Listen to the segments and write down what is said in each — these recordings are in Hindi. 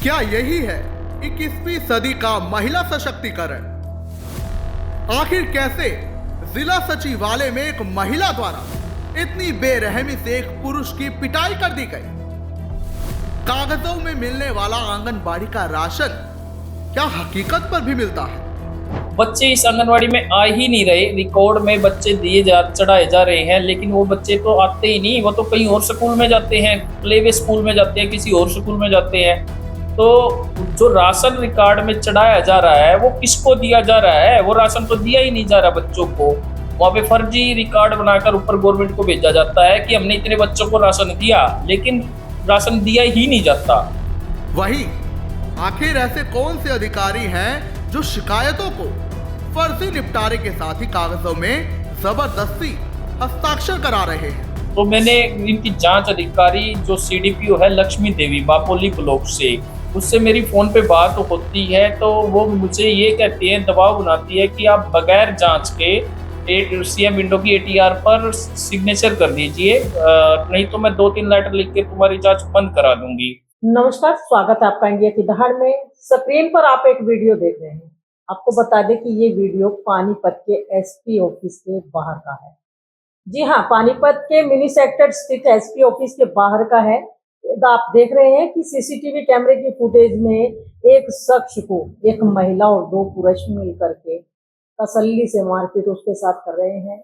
क्या यही है 21वीं सदी का महिला सशक्तिकरण? आखिर कैसे जिला सचिवालय में एक महिला द्वारा इतनी बेरहमी से एक पुरुष की पिटाई कर दी गई? कागजों में मिलने वाला आंगनबाड़ी का राशन क्या हकीकत पर भी मिलता है? बच्चे इस आंगनवाड़ी में आ ही नहीं रहे। रिकॉर्ड में बच्चे चढ़ाए जा रहे हैं, लेकिन वो बच्चे तो आते ही नहीं। वो तो कहीं और स्कूल में जाते हैं, प्लेवे स्कूल में जाते हैं, किसी और स्कूल में जाते हैं। तो जो राशन रिकॉर्ड में चढ़ाया जा रहा है वो किसको दिया जा रहा है? वो राशन तो दिया ही नहीं जा रहा बच्चों को। वहाँ पे फर्जी रिकॉर्ड बनाकर ऊपर गवर्नमेंट को भेजा जाता है कि हमने इतने बच्चों को राशन दिया, लेकिन राशन दिया ही नहीं जाता। वही आखिर ऐसे कौन से अधिकारी हैं जो शिकायतों को फर्जी निपटारे के साथ ही कागजों में जबरदस्ती हस्ताक्षर करा रहे हैं? तो मैंने इनकी जांच अधिकारी जो सीडीपीओ है लक्ष्मी देवी बापोली ब्लॉक से, उससे मेरी फ़ोन पे बात नहीं है। तो वो मुझे ये कहती है, दबाव बनाती है कि आप बगैर जांच के सीएम विंडो की एटीआर पर सिग्नेचर कर दीजिए, नहीं तो मैं 2-3 लेटर लिख के तुम्हारी जांच बंद करा दूंगी। नमस्कार, स्वागत है आपका इंडिया की दहाड़ में। स्क्रीन पर आप एक वीडियो देख रहे हैं। आपको बता दें कि ये वीडियो पानीपत के एसपी ऑफिस के बाहर का है। जी हाँ, पानीपत के मिनी सेक्टर स्थित एसपी ऑफिस के बाहर का है। आप देख रहे हैं कि सीसीटीवी कैमरे की फुटेज में एक शख्स को एक महिला और 2 पुरुष मिलकर के तसल्ली से मारपीट उसके साथ कर रहे हैं।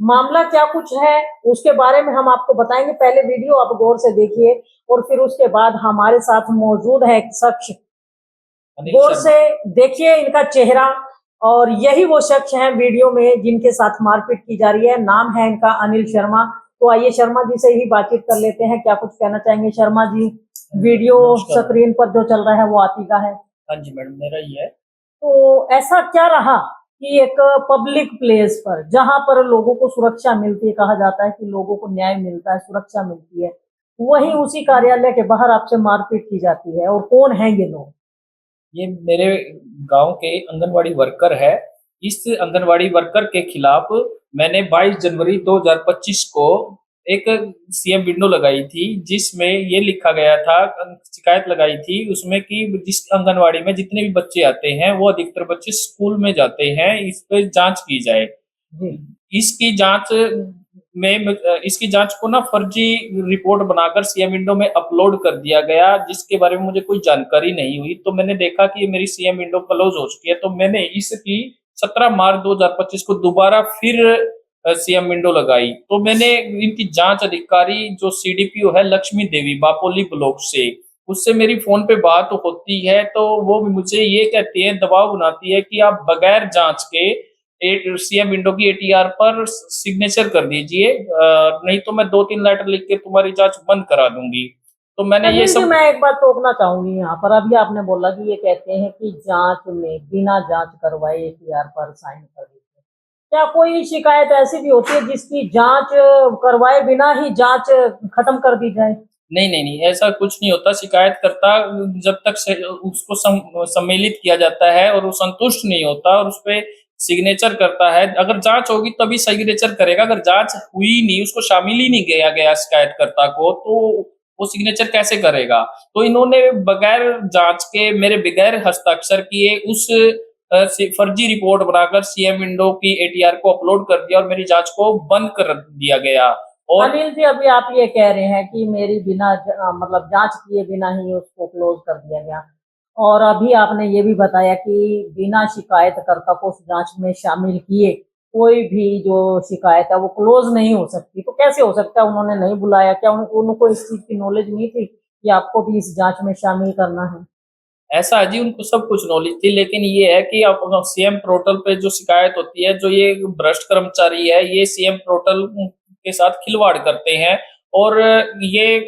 मामला क्या कुछ है उसके बारे में हम आपको बताएंगे। पहले वीडियो आप गौर से देखिए और फिर उसके बाद हमारे साथ मौजूद है एक शख्स, गौर से देखिए इनका चेहरा। और यही वो शख्स हैं वीडियो में जिनके साथ मारपीट की जा रही है। नाम है इनका अनिल शर्मा। तो आइए शर्मा जी से ही बातचीत कर लेते हैं। क्या कुछ कहना चाहेंगे शर्मा जी? वीडियो स्क्रीन पर जो चल रहा है वो आप ही का है? हाँ जी मैडम, मेरा ही है। तो ऐसा क्या रहा कि एक पब्लिक प्लेस पर जहां पर लोगों को सुरक्षा मिलती है, कहा जाता है कि लोगों को न्याय मिलता है, सुरक्षा मिलती है, वहीं उसी कार्यालय के बाहर आपसे मारपीट की जाती है? और कौन है ये लोग? ये मेरे गांव के आंगनवाड़ी वर्कर है। इस आंगनवाड़ी वर्कर के खिलाफ मैंने 22 जनवरी 2025 को एक सीएम विंडो लगाई थी, जिसमें ये लिखा गया था, शिकायत लगाई थी उसमें कि जिस आंगनवाड़ी में जितने भी बच्चे आते हैं वो अधिकतर बच्चे स्कूल में जाते हैं, इस पे जांच की जाए। इसकी जांच को ना फर्जी रिपोर्ट बनाकर सीएम विंडो में अपलोड कर दिया गया, जिसके बारे में मुझे कोई जानकारी नहीं हुई। तो मैंने देखा कि मेरी सीएम विंडो क्लोज हो चुकी है, तो मैंने इसकी 17 मार्च 2025 को दोबारा फिर सीएम विंडो लगाई। तो मैंने इनकी जांच अधिकारी जो सीडीपीओ है लक्ष्मी देवी बापोली ब्लॉक से, उससे मेरी फ़ोन पे बात होती है। तो वो मुझे ये कहती है, दबाव बनाती है कि आप बगैर जांच के सीएम विंडो की एटीआर पर सिग्नेचर कर दीजिए, नहीं तो मैं 2-3 लेटर लिख के तुम्हारी जांच बंद करा दूंगी। तो मैंने ये सब। मैं एक बात टोकना चाहूंगी यहाँ पर। अभी आपने बोला कि ये कहते हैं कि जांच में बिना जांच करवाए एटीआर पर साइन कर देते हैं। क्या कोई शिकायत ऐसी भी होती है जिसकी जांच करवाए बिना ही जांच खत्म कर दी जाए? नहीं नहीं नहीं, ऐसा कुछ नहीं होता। शिकायतकर्ता जब तक उसको सम्मिलित किया जाता है और वो संतुष्ट नहीं होता और उस पर सिग्नेचर करता है, अगर जांच होगी तभी सिग्नेचर करेगा। अगर जांच हुई नहीं, उसको शामिल ही नहीं किया गया शिकायतकर्ता को, तो वो सिग्नेचर कैसे करेगा? तो इन्होंने बगैर जांच के, मेरे बगैर हस्ताक्षर किए उस फर्जी रिपोर्ट बनाकर सीएम विंडो की एटीआर को अपलोड कर दिया और मेरी जांच को बंद कर दिया गया। और अनिल जी, अभी आप ये कह रहे हैं कि मेरी बिना मतलब जांच किए बिना ही उसको क्लोज कर दिया गया, और अभी आपने ये भी बताया कि बिना शिकायतकर्ता को उस जांच में शामिल किए कोई भी जो शिकायत है वो क्लोज नहीं हो सकती। तो कैसे हो सकता है? उन्होंने नहीं बुलाया? क्या उनको इस चीज की नॉलेज नहीं थी कि आपको भी इस जांच में शामिल करना है? ऐसा है जी, उनको सब कुछ नॉलेज थी, लेकिन ये है कि अब सीएम पोर्टल पे जो शिकायत होती है, जो ये भ्रष्ट कर्मचारी है, ये सीएम पोर्टल के साथ खिलवाड़ करते हैं। और ये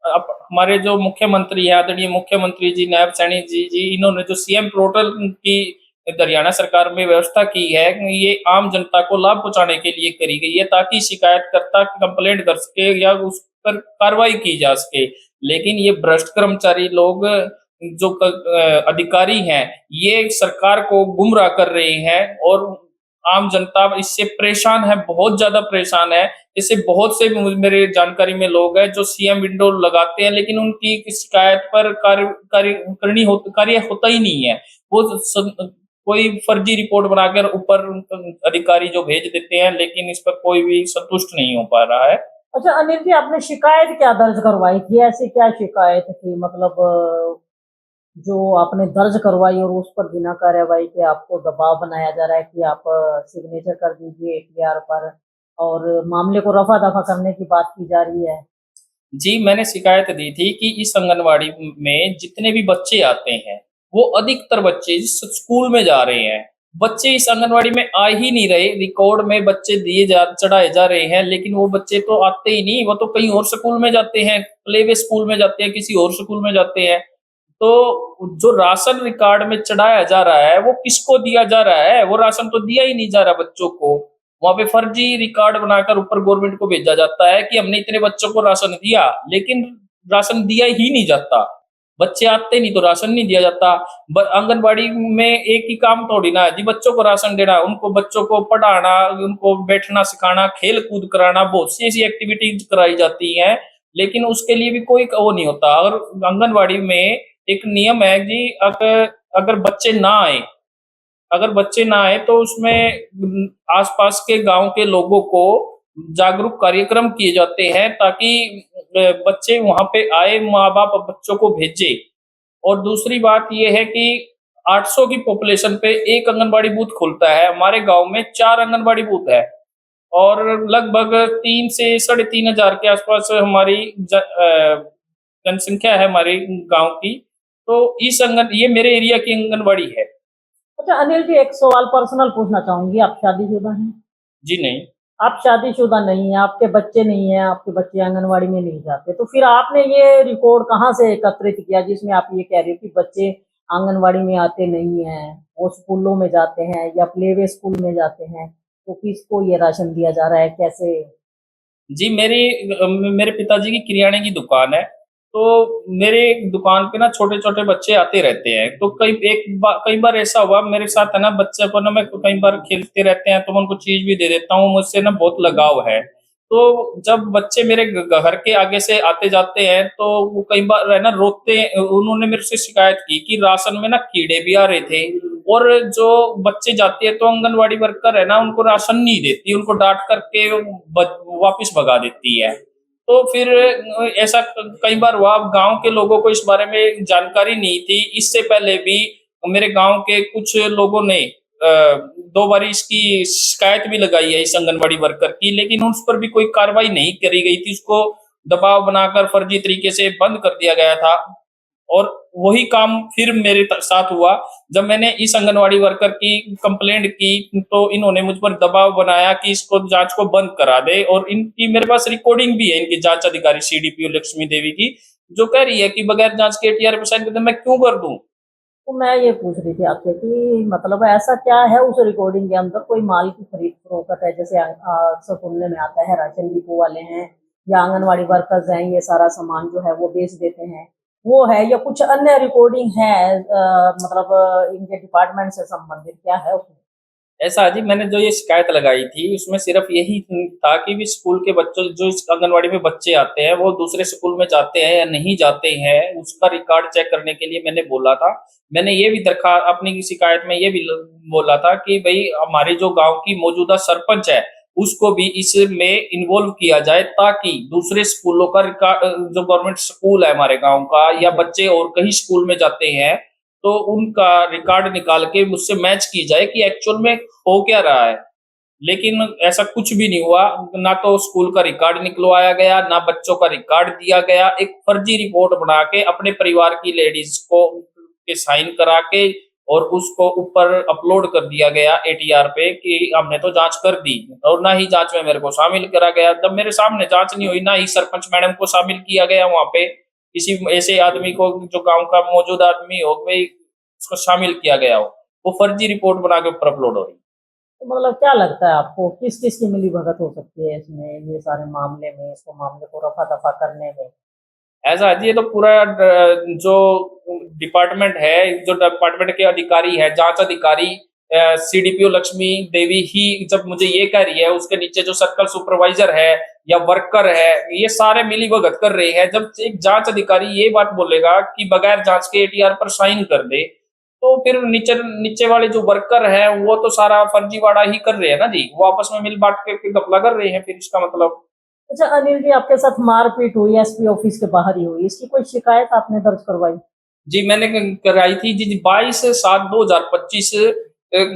अब हमारे जो मुख्यमंत्री है, आदरणीय मुख्यमंत्री जी नायब सैनी जी, इन्होंने जो सीएम पोर्टल की हरियाणा सरकार में व्यवस्था की है, ये आम जनता को लाभ पहुंचाने के लिए करी गई है, ताकि शिकायतकर्ता कंप्लेंट कर सके या उस पर कार्रवाई की जा सके। लेकिन ये भ्रष्ट कर्मचारी लोग जो अधिकारी हैं, ये सरकार को गुमराह कर रहे हैं और आम जनता इससे परेशान है, बहुत ज्यादा परेशान है। इससे बहुत से मेरे जानकारी में लोग हैं जो सीएम विंडो लगाते हैं, लेकिन उनकी शिकायत पर कार्य होता ही नहीं है। वो कोई फर्जी रिपोर्ट बनाकर ऊपर अधिकारी जो भेज देते हैं, लेकिन इस पर कोई भी संतुष्ट नहीं हो पा रहा है। अच्छा अनिल जी, आपने शिकायत क्या दर्ज करवाई थी? ऐसी क्या शिकायत थी, मतलब जो आपने दर्ज करवाई और उस पर बिना कार्रवाई के आपको दबाव बनाया जा रहा है कि आप सिग्नेचर कर दीजिए एफआईआर पर, और मामले को रफा दफा करने की बात की जा रही है? जी, मैंने शिकायत दी थी कि इस आंगनवाड़ी में जितने भी बच्चे आते हैं, वो अधिकतर बच्चे स्कूल में जा रहे हैं। बच्चे इस आंगनवाड़ी में आ ही नहीं रहे, रिकॉर्ड में बच्चे चढ़ाए जा रहे हैं, लेकिन वो बच्चे तो आते ही नहीं, वो तो कहीं और स्कूल में जाते हैं, प्ले वे स्कूल में जाते हैं, किसी और स्कूल में जाते हैं। तो जो राशन रिकॉर्ड में चढ़ाया जा रहा है, वो किसको दिया जा रहा है? वो राशन तो दिया ही नहीं जा रहा बच्चों को। वहाँ पे फर्जी रिकॉर्ड बनाकर ऊपर गवर्नमेंट को भेजा जाता है कि हमने इतने बच्चों को राशन दिया, लेकिन राशन दिया ही नहीं जाता। बच्चे आते नहीं तो राशन नहीं दिया जाता। आंगनबाड़ी में एक ही काम थोड़ी ना है जी, बच्चों को राशन देना, उनको बच्चों को पढ़ाना, उनको बैठना सिखाना, खेल कूद कराना, बहुत सी ऐसी एक्टिविटीज कराई जाती हैं, लेकिन उसके लिए भी कोई वो नहीं होता। और आंगनबाड़ी में एक नियम है जी, अगर अगर बच्चे ना आए अगर बच्चे ना आए तो उसमें आसपास के गांव के लोगों को जागरूक कार्यक्रम किए जाते हैं, ताकि बच्चे वहां पे आए, माँ बाप बच्चों को भेजे। और दूसरी बात यह है कि 800 की पॉपुलेशन पे एक आंगनबाड़ी बूथ खुलता है। हमारे गांव में 4 आंगनबाड़ी बूथ है, और लगभग 3 से 3,500 के आसपास हमारी जनसंख्या है हमारे गांव की। तो ये मेरे एरिया की आंगनबाड़ी है। अच्छा अनिल जी, एक सवाल पर्सनल पूछना चाहूंगी, आप शादीशुदा हैं? जी नहीं। आप शादीशुदा नहीं हैं, आपके बच्चे नहीं हैं, आपके बच्चे आंगनवाड़ी में नहीं जाते, तो फिर आपने ये रिकॉर्ड कहाँ से एकत्रित किया जिसमें आप ये कह रहे हो कि बच्चे आंगनवाड़ी में आते नहीं हैं, वो स्कूलों में जाते हैं या प्लेवे स्कूल में जाते हैं, तो किसको ये राशन दिया जा रहा है, कैसे? जी, मेरे पिताजी की किराने की दुकान है, तो मेरे दुकान पे ना छोटे-छोटे बच्चे आते रहते हैं। तो कई बार ऐसा हुआ मेरे साथ है ना, बच्चे को ना मैं कई बार खेलते रहते हैं, तो मैं उनको चीज़ भी दे देता हूँ, मुझसे ना बहुत लगाव है। तो जब बच्चे मेरे घर के आगे से आते-जाते हैं, तो वो कई बार है ना रोते, उन्होंने मेरे से शिकायत की कि राशन में ना कीड़े भी आ रहे थे, और जो बच्चे जाते हैं तो आंगनवाड़ी वर्कर है ना, उनको राशन नहीं देती, उनको डाँट करके वापस भगा देती है। तो फिर ऐसा कई बार हुआ। अब गाँव के लोगों को इस बारे में जानकारी नहीं थी। इससे पहले भी मेरे गाँव के कुछ लोगों ने 2 बारी इसकी शिकायत भी लगाई है इस आंगनवाड़ी वर्कर की, लेकिन उस पर भी कोई कार्रवाई नहीं करी गई थी। उसको दबाव बनाकर फर्जी तरीके से बंद कर दिया गया था। और वही काम फिर मेरे साथ हुआ। जब मैंने इस आंगनवाड़ी वर्कर की कंप्लेंट की, तो इन्होंने मुझ पर दबाव बनाया कि इसको जांच को बंद करा दे, और इनकी मेरे पास रिकॉर्डिंग भी है, इनकी जांच अधिकारी सीडीपीओ लक्ष्मी देवी की, जो कह रही है कि बगैर जांच के एटीआर पे साइन कर दे। मैं क्यों कर दूं? तो मैं ये पूछ रही थी आपसे कि मतलब ऐसा क्या है उस रिकॉर्डिंग के अंदर, कोई माल की खरीद फरोख्त है, जैसे अक्सर सुनने में आता है राशन डिपो वाले हैं या आंगनवाड़ी वर्कर्स हैं, ये सारा सामान जो है वो बेच देते हैं, वो है, या कुछ अन्य रिकॉर्डिंग है मतलब इनके डिपार्टमेंट से संबंधित क्या है उसमें? ऐसा है जी, मैंने जो ये शिकायत लगाई थी उसमें सिर्फ यही था कि भी स्कूल के बच्चों, जो इस आंगनवाड़ी में बच्चे आते हैं, वो दूसरे स्कूल में जाते हैं या नहीं जाते हैं, उसका रिकॉर्ड चेक करने के लिए मैंने बोला था। मैंने ये भी दरखा अपनी शिकायत में ये भी बोला था कि भाई हमारे जो गांव की मौजूदा सरपंच है, उसको भी इसमें इन्वॉल्व किया जाए, ताकि दूसरे स्कूलों का रिकॉर्ड, जो गवर्नमेंट स्कूल है हमारे गांव का, या बच्चे और कहीं स्कूल में जाते हैं, तो उनका रिकॉर्ड निकाल के मुझसे मैच की जाए कि एक्चुअल में हो क्या रहा है। लेकिन ऐसा कुछ भी नहीं हुआ। ना तो स्कूल का रिकॉर्ड निकलवाया गया, ना बच्चों का रिकॉर्ड दिया गया। एक फर्जी रिपोर्ट बना के अपने परिवार की लेडीज को के साइन करा के, और उसको ऊपर अपलोड कर दिया गया एटीआर पे कि हमने तो जांच कर दी, और ना ही जांच में मेरे को शामिल करा गया। जब मेरे सामने जांच नहीं हुई, ना ही सरपंच मैडम को शामिल किया गया वहां पे, किसी ऐसे आदमी को जो गांव का मौजूद आदमी हो, भाई उसको शामिल किया गया हो, वो फर्जी रिपोर्ट बना के ऊपर अपलोड हो रही। तो मतलब क्या लगता है आपको, किस किस की मिली भगत हो सकती है इसमें, ये सारे मामले में, इसको मामले को रफा दफा करने में? ऐसा है जी, ये तो पूरा जो डिपार्टमेंट है, जो डिपार्टमेंट के अधिकारी है, जांच अधिकारी, सीडीपीओ लक्ष्मी देवी ही जब मुझे ये कह रही है, उसके नीचे जो सर्कल सुपरवाइजर है या वर्कर है, ये सारे मिली भगत कर रहे हैं। जब एक जांच अधिकारी ये बात बोलेगा कि बगैर जांच के एटीआर पर साइन कर दे, तो फिर नीचे नीचे वाले जो वर्कर हैं वो तो सारा फर्जीवाड़ा ही कर रहे हैं ना जी, वो आपस में मिल बांट के घपला कर रहे हैं। फिर इसका मतलब अच्छा अनिल जी, आपके साथ मारपीट हुई एसपी ऑफिस के बाहर ही हुई, इसकी कोई शिकायत आपने दर्ज करवाई? जी मैंने कराई थी जी 22/7/2025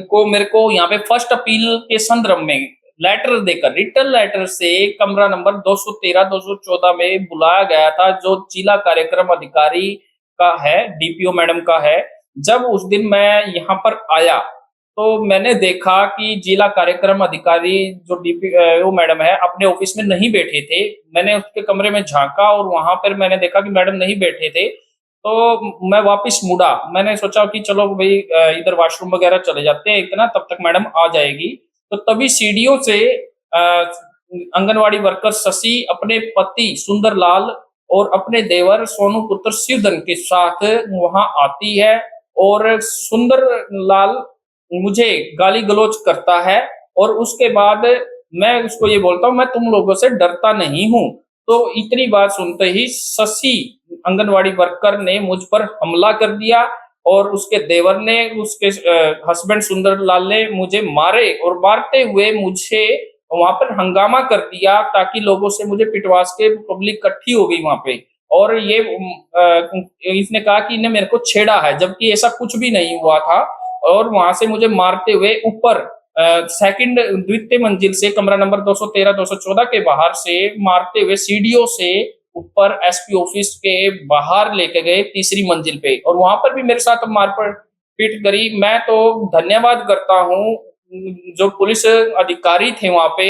को मेरे को यहाँ पे फर्स्ट अपील के संदर्भ में लेटर देकर, रिटर्न लेटर से कमरा नंबर 213-214 में बुलाया गया था, जो जिला कार्यक्रम अधिकारी का है, डीपीओ मैडम का है। जब उस दिन मैं यहाँ पर आया तो मैंने देखा कि जिला कार्यक्रम अधिकारी जो डीपीओ मैडम है अपने ऑफिस में नहीं बैठे थे। मैंने उसके कमरे में झांका और वहां पर मैंने देखा कि मैडम नहीं बैठे थे। तो मैं वापस मुड़ा, मैंने सोचा कि चलो भाई इधर वॉशरूम वगैरह चले जाते हैं, इतना तब तक मैडम आ जाएगी। तो तभी सीढ़ियों से आंगनवाड़ी वर्कर शशि अपने पति सुंदरलाल और अपने देवर सोनू पुत्र शिवधन के साथ वहां आती है और सुंदरलाल मुझे गाली गलौज करता है और उसके बाद मैं उसको ये बोलता हूँ मैं तुम लोगों से डरता नहीं हूँ। तो इतनी बात सुनते ही शशि आंगनवाड़ी वर्कर ने मुझ पर हमला कर दिया और उसके देवर ने, उसके हस्बैंड सुंदरलाल ने मुझे मारे और मारते हुए मुझे वहां पर हंगामा कर दिया ताकि लोगों से मुझे पिटवास के पब्लिक इकट्ठी हो गई वहां पे। और ये इसने कहा कि इन्हें मेरे को छेड़ा है, जबकि ऐसा कुछ भी नहीं हुआ था। और वहां से मुझे मारते हुए ऊपर सेकंड द्वितीय मंजिल से कमरा नंबर 213-214 के बाहर से मारते हुए सीढ़ियों से ऊपर एसपी ऑफिस के बाहर लेके गए तीसरी मंजिल पे, और वहां पर भी मेरे साथ मारपीट करी। मैं तो धन्यवाद करता हूँ जो पुलिस अधिकारी थे वहां पे,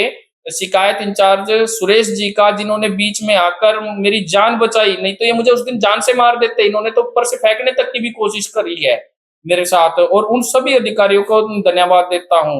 शिकायत इंचार्ज सुरेश जी का, जिन्होंने बीच में आकर मेरी जान बचाई। नहीं तो ये मुझे उस दिन जान से मार देते, इन्होंने तो ऊपर से फेंकने तक की भी कोशिश करी है मेरे साथ। और उन सभी अधिकारियों को धन्यवाद देता हूँ।